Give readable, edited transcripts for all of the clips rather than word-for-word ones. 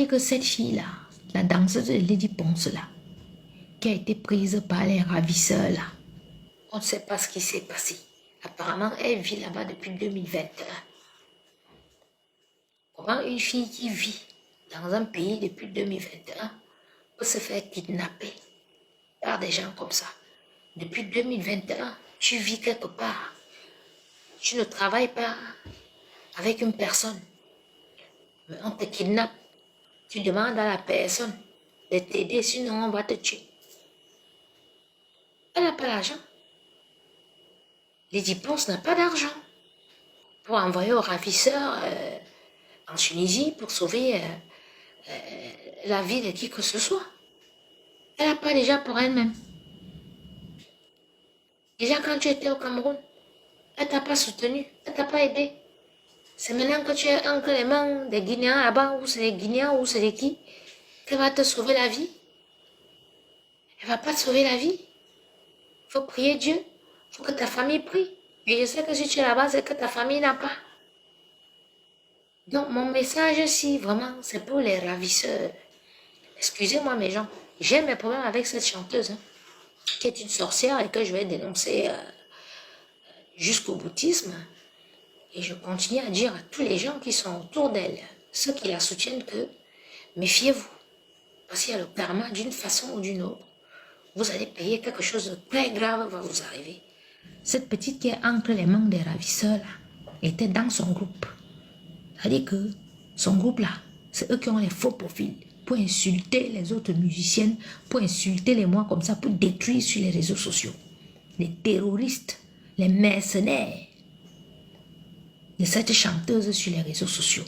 Et que cette fille-là, la danseuse de Lady Ponce là, qui a été prise par les ravisseurs là, on ne sait pas ce qui s'est passé. Apparemment, elle vit là-bas depuis 2021. Comment une fille qui vit dans un pays depuis 2021 peut se faire kidnapper par des gens comme ça? Depuis 2021, tu vis quelque part. Tu ne travailles pas avec une personne. Mais on te kidnappe. Tu demandes à la personne de t'aider, sinon on va te tuer. Elle n'a pas l'argent. Lady Ponce n'a pas d'argent pour envoyer aux ravisseurs en Tunisie pour sauver la vie de qui que ce soit. Elle n'a pas déjà pour elle-même. Déjà quand tu étais au Cameroun, elle ne t'a pas soutenu, elle ne t'a pas aidé. C'est maintenant que tu es entre les mains des Guinéens là-bas, ou c'est les Guinéens, ou c'est les qui, qu'elle va te sauver la vie. Elle ne va pas te sauver la vie. Il faut prier Dieu. Il faut que ta famille prie. Et je sais que si tu es là-bas, c'est que ta famille n'a pas. Donc mon message ici, vraiment, c'est pour les ravisseurs. Excusez-moi mes gens, j'ai mes problèmes avec cette chanteuse, qui est une sorcière et que je vais dénoncer jusqu'au boutisme. Et je continue à dire à tous les gens qui sont autour d'elle, ceux qui la soutiennent, que méfiez-vous. Parce qu'il y a le karma d'une façon ou d'une autre. Vous allez payer quelque chose de très grave va vous arriver. Cette petite qui est entre les mains des ravisseurs là, était dans son groupe. C'est-à-dire que son groupe là, c'est eux qui ont les faux profils pour insulter les autres musiciennes, pour insulter les mois comme ça, pour détruire sur les réseaux sociaux. Les terroristes, les mercenaires de cette chanteuse sur les réseaux sociaux.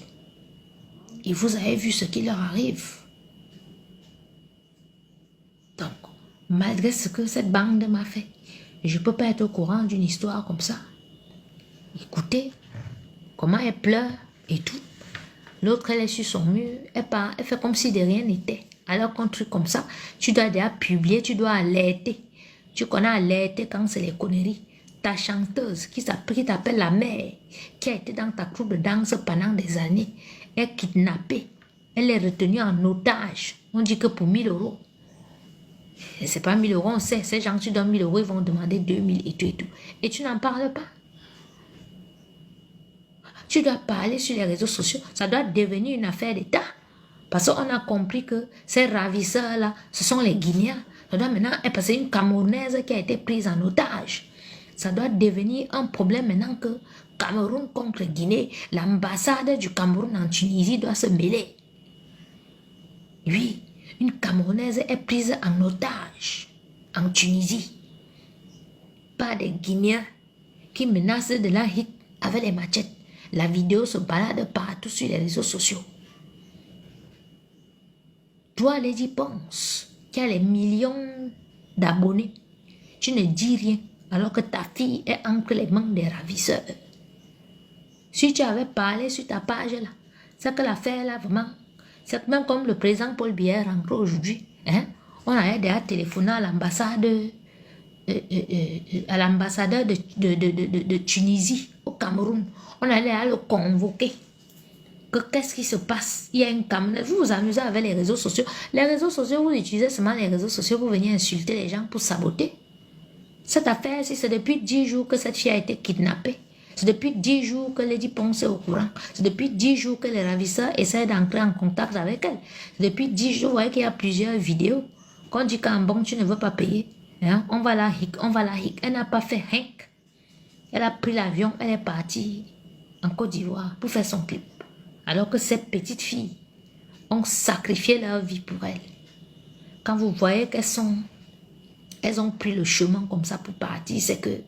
Et vous avez vu ce qui leur arrive. Donc, malgré ce que cette bande m'a fait, je ne peux pas être au courant d'une histoire comme ça. Écoutez, comment elle pleure et tout. L'autre, elle est sur son mur, elle fait comme si de rien n'était. Alors qu'un truc comme ça, tu dois déjà publier, tu dois alerter. Tu connais alerter quand c'est les conneries. Ta chanteuse qui t'appelle la mère, qui a été dans ta troupe de danse pendant des années, est kidnappée. Elle est retenue en otage. On dit que pour 1000 euros. Et c'est pas 1000 euros, on sait. Ces gens, tu donnes 1000 euros, ils vont demander 2000 et tout et tout. Et tu n'en parles pas. Tu dois parler sur les réseaux sociaux. Ça doit devenir une affaire d'État. Parce qu'on a compris que ces ravisseurs-là, ce sont les Guinéens. Ça doit maintenant être parce que c'est une Camerounaise qui a été prise en otage. Ça doit devenir un problème maintenant que Cameroun contre Guinée, l'ambassade du Cameroun en Tunisie doit se mêler. Oui, une Camerounaise est prise en otage en Tunisie par des Guinéens qui menacent de la hit avec les machettes. La vidéo se balade partout sur les réseaux sociaux. Toi, Lady Ponce, qui a les millions d'abonnés, tu ne dis rien alors que ta fille est entre les mains des ravisseurs. Si tu avais parlé sur ta page là, c'est que l'affaire là vraiment, c'est même comme le président Paul Biya rentre aujourd'hui, on a déjà téléphoné à l'ambassade, à l'ambassadeur de Tunisie au Cameroun. On allait à le convoquer. Qu'est-ce qui se passe? Il y a une caméra. Vous vous amusez avec les réseaux sociaux. Les réseaux sociaux, vous utilisez seulement les réseaux sociaux pour venir insulter les gens, pour saboter. Cette affaire, c'est depuis 10 jours que cette fille a été kidnappée. C'est depuis 10 jours que Lady Ponce est au courant. C'est depuis 10 jours que les ravisseurs essaient d'entrer en contact avec elle. C'est depuis 10 jours, vous voyez qu'il y a plusieurs vidéos. Quand on dit qu'en bon, tu ne veux pas payer, on va la hic, on va la hic. Elle n'a pas fait hic. Elle a pris l'avion, elle est partie en Côte d'Ivoire pour faire son clip. Alors que ces petites filles ont sacrifié leur vie pour elle. Quand vous voyez elles ont pris le chemin comme ça pour partir, c'est que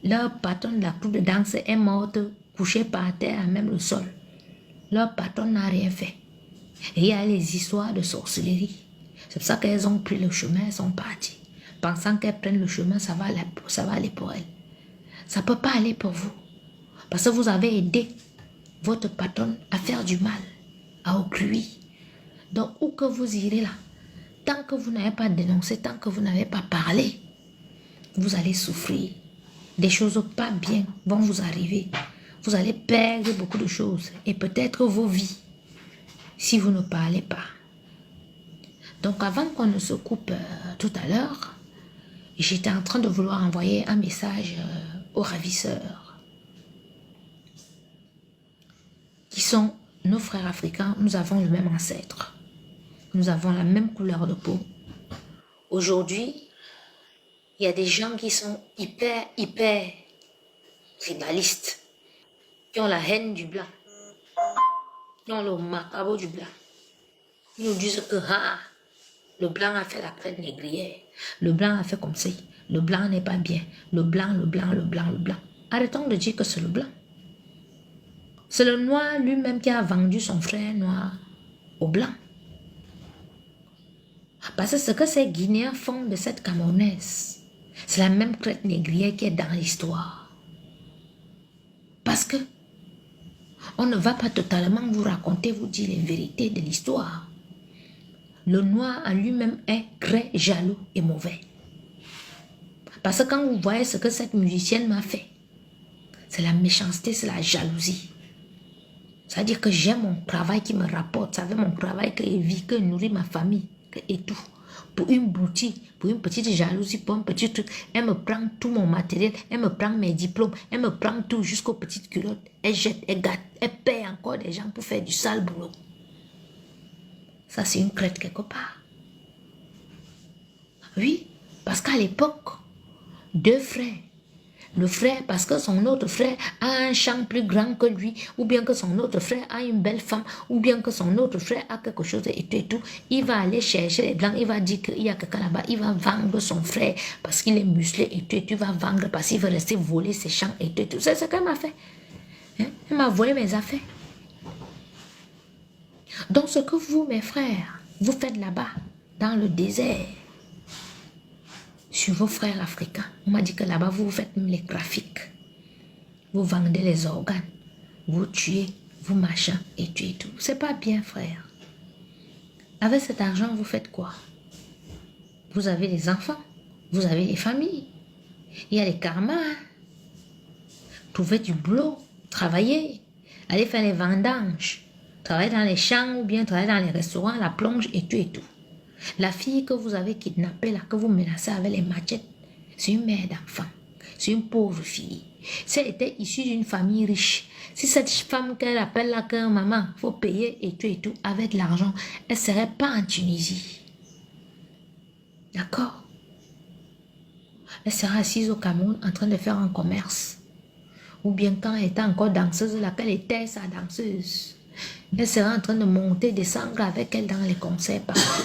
leur patron de la troupe de danse est morte, couchée par terre à même le sol. Leur patron n'a rien fait. Et il y a les histoires de sorcellerie. C'est pour ça qu'elles ont pris le chemin, elles sont parties. Pensant qu'elles prennent le chemin, ça va aller pour elles. Ça ne peut pas aller pour vous. Parce que vous avez aidé votre patron à faire du mal, à autrui. Donc, où que vous irez là, tant que vous n'avez pas dénoncé, tant que vous n'avez pas parlé, vous allez souffrir. Des choses pas bien vont vous arriver. Vous allez perdre beaucoup de choses et peut-être vos vies. si vous ne parlez pas. Donc avant qu'on ne se coupe tout à l'heure, j'étais en train de vouloir envoyer un message aux ravisseurs, qui sont nos frères africains. Nous avons le même ancêtre. Nous avons la même couleur de peau. Aujourd'hui, il y a des gens qui sont hyper tribalistes, qui ont la haine du blanc, qui ont le macabre du blanc. Ils nous disent que le blanc a fait la traite négrière, le blanc a fait comme ça, le blanc n'est pas bien, le blanc, le blanc, le blanc, le blanc. Arrêtons de dire que c'est le blanc. C'est le noir lui-même qui a vendu son frère noir au blanc. Parce que ce que ces Guinéens font de cette Camerounaise, c'est la même traite négrière qui est dans l'histoire. Parce que on ne va pas totalement vous raconter, vous dire les vérités de l'histoire. Le noir en lui-même est très jaloux et mauvais. Parce que quand vous voyez ce que cette musicienne m'a fait, c'est la méchanceté, c'est la jalousie. C'est-à-dire que j'ai mon travail qui me rapporte, ça fait mon travail que je vis, que je nourris ma famille et tout. Pour une boutique, pour une petite jalousie, pour un petit truc, elle me prend tout mon matériel, elle me prend mes diplômes, elle me prend tout jusqu'aux petites culottes. Elle jette, elle gâte, elle paye encore des gens pour faire du sale boulot. Ça, c'est une crête quelque part. Oui, parce qu'à l'époque, deux frères, le frère, parce que son autre frère a un champ plus grand que lui, ou bien que son autre frère a une belle femme, ou bien que son autre frère a quelque chose et tout, il va aller chercher les blancs, il va dire qu'il y a quelqu'un là-bas, il va vendre son frère parce qu'il est musclé et tout, il va vendre parce qu'il veut rester voler ses champs et tout. C'est ce qu'elle m'a fait. Hein? Elle m'a volé mes affaires. Donc ce que vous, mes frères, vous faites là-bas, dans le désert, sur vos frères africains. On m'a dit que là-bas, vous faites même les graphiques. Vous vendez les organes. Vous tuez, vous machin et tout et tout. C'est pas bien, frère. Avec cet argent, vous faites quoi? Vous avez des enfants. Vous avez des familles. Il y a les karmas. Trouvez du boulot. Travaillez. Allez faire les vendanges. Travaillez dans les champs ou bien travaillez dans les restaurants, la plonge et tout et tout. La fille que vous avez kidnappée, là, que vous menacez avec les machettes, c'est une mère d'enfant. C'est une pauvre fille. Si elle était issue d'une famille riche, si cette femme qu'elle appelle là, que maman, il faut payer et tout, avec l'argent, elle ne serait pas en Tunisie. D'accord? Elle serait assise au Cameroun en train de faire un commerce. Ou bien quand elle était encore danseuse, là, qu'elle était sa danseuse. Elle serait en train de monter, descendre avec elle dans les concerts partout.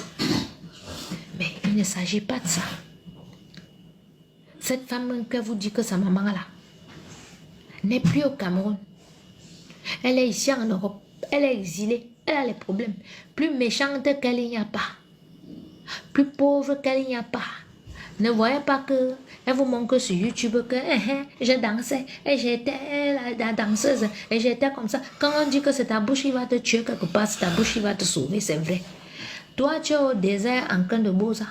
Mais il ne s'agit pas de ça. Cette femme que vous dit que sa maman là n'est plus au Cameroun. Elle est ici en Europe. Elle est exilée. Elle a les problèmes. Plus méchante qu'elle n'y a pas. Plus pauvre qu'elle n'y a pas. Ne voyez pas que elle vous montre sur YouTube que j'ai dansé et j'étais la danseuse et j'étais comme ça. Quand on dit que c'est ta bouche qui va te tuer quelque part, c'est ta bouche qui va te sauver, c'est vrai. Toi, tu es au désert en train de Boza.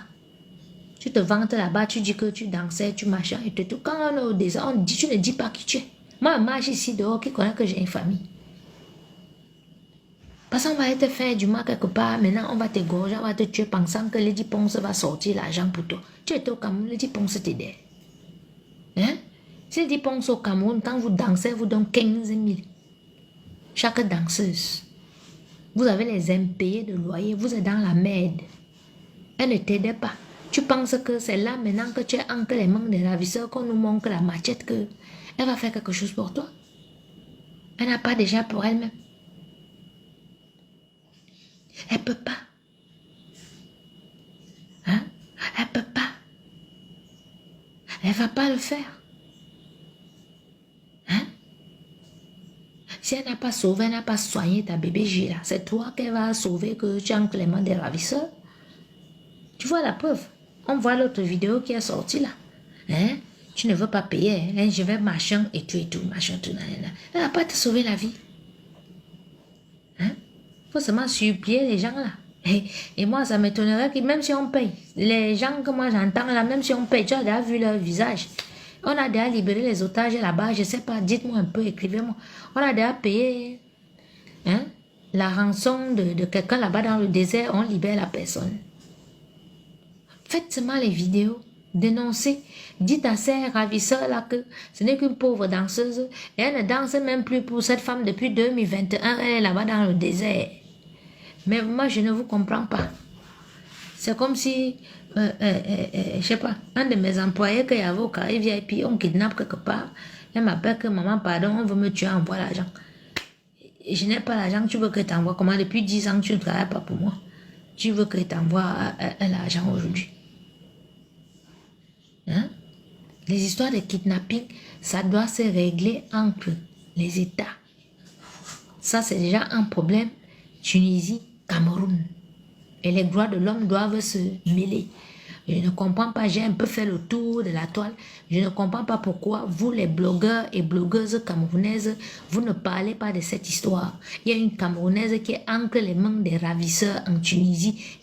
Tu te vantes là-bas, tu dis que tu dansais, tu machin et tout. Quand on est au désert, on dit, tu ne dis pas qui tu es. Moi, je marche ici dehors qui connaît que j'ai une famille. Parce qu'on va te faire du mal quelque part, maintenant on va t'égorger, on va te tuer pensant que Lady Ponce va sortir l'argent pour toi. Tu es au Cameroun, Lady Ponce t'aide. Hein? Si Lady Ponce au Cameroun, quand vous dansez, vous donne 15 000. Chaque danseuse. Vous avez les impayés de loyer, vous êtes dans la merde. Elle ne t'aide pas. Tu penses que c'est là maintenant que tu es entre les mains des ravisseurs qu'on nous montre la machette que elle va faire quelque chose pour toi. Elle n'a pas déjà pour elle-même. Elle ne peut pas. Hein? Elle ne peut pas. Elle ne va pas le faire. Hein? Si elle n'a pas sauvé, elle n'a pas soigné ta bébé J là, c'est toi qu'elle va sauver que tu es entre les mains des ravisseurs. Tu vois la preuve. On voit l'autre vidéo qui est sortie là. Hein? Tu ne veux pas payer. Hein? Je vais machin et tout, machin, tout. Elle n'a pas te sauver la vie. Hein? Faut seulement supplier les gens là. Et moi, ça m'étonnerait que même si on paye, les gens que moi j'entends là, même si on paye, tu as déjà vu leur visage. On a déjà libéré les otages là-bas, je sais pas, dites-moi un peu, écrivez-moi. On a déjà payé. Hein? la rançon de quelqu'un là-bas dans le désert, on libère la personne. Faites seulement les vidéos, dénoncez, dites à ces ravisseurs-là que ce n'est qu'une pauvre danseuse et elle ne danse même plus pour cette femme depuis 2021, elle est là-bas dans le désert. Mais moi, je ne vous comprends pas. C'est comme si, je sais pas, un de mes employés qu'il y avait au Caraïbes VIP, on kidnappe quelque part, elle m'appelle que maman, pardon, on veut me tuer, envoie l'argent. Je n'ai pas l'argent, tu veux que je t'envoie comment? Depuis 10 ans, tu ne travailles pas pour moi. Tu veux que je t'envoie l'argent aujourd'hui. Hein? Les histoires de kidnapping, ça doit se régler entre les États. Ça, c'est déjà un problème. Tunisie, Cameroun. Et les droits de l'homme doivent se mêler. Je ne comprends pas, j'ai un peu fait le tour de la toile. Je ne comprends pas pourquoi vous, les blogueurs et blogueuses camerounaises, vous ne parlez pas de cette histoire. Il y a une Camerounaise qui est entre les mains des ravisseurs en Tunisie